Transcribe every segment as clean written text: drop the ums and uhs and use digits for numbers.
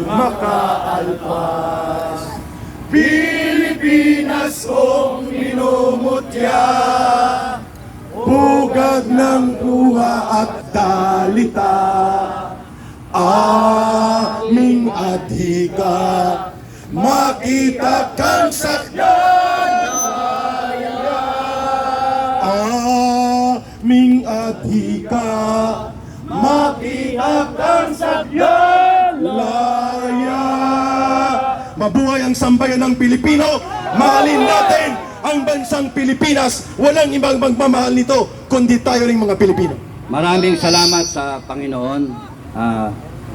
makaalpas. Pilipinas kong minumutya, pugad ng luha at dalita, aming adhika, makita kang sakyan, aming adhika, makita kang sakyan, laya. Mabuhay ang sambayan ng Pilipino, mahalin natin ang bansang Pilipinas. Walang ibang magmamahal nito, kundi tayo ring mga Pilipino. Maraming salamat sa Panginoon.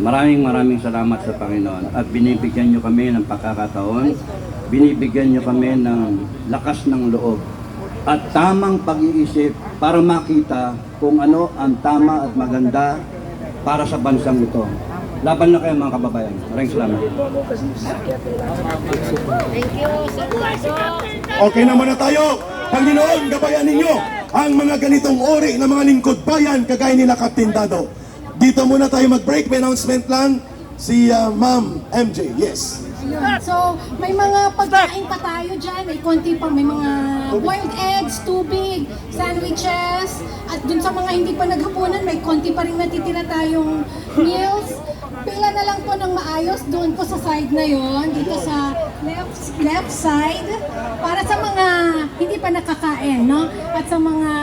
Maraming salamat sa Panginoon. At binibigyan nyo kami ng pagkakataon. Binibigyan nyo kami ng lakas ng loob. At tamang pag-iisip para makita kung ano ang tama at maganda para sa bansang ito. Laban na kayo mga kababayan. Maraming salamat. Thank you, Sir Eduardo. Okay na muna tayo. Panginoon, gabayan ninyo ang mga ganitong uri ng mga lingkod bayan kagaya nila Captain Dado. Dito muna tayo mag-break. May announcement lang si Ma'am MJ. Yes. Ayun. So, may mga pagkain pa tayo dyan. May konti pa. May mga boiled eggs, tubig, sandwiches. At dun sa mga hindi pa naghapunan, may konti pa rin natitira tayong meals. Pila na lang po ng maayos doon po sa side na yon, dito sa left side, para sa mga hindi pa nakakain, no? At sa mga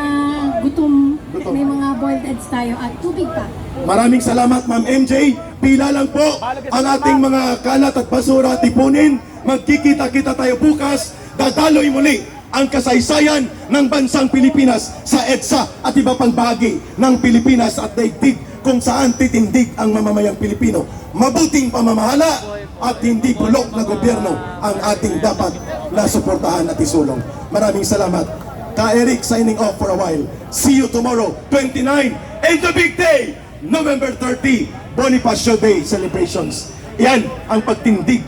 gutom, may mga boiled eggs tayo at tubig pa. Maraming salamat, Ma'am MJ. Pila lang po ang ating mga kalat at basura at ipunin. Magkikita-kita tayo bukas. Dadaloy muli ang kasaysayan ng bansang Pilipinas sa EDSA at iba pang bahagi ng Pilipinas at daigdig kung saan titindig ang mamamayang Pilipino. Mabuting pamamahala at hindi bulok na gobyerno ang ating dapat na suportahan at isulong. Maraming salamat. Ka Eric signing off for a while. See you tomorrow, 29, and the big day, November 30, Bonifacio Day celebrations. Yan ang pagtindig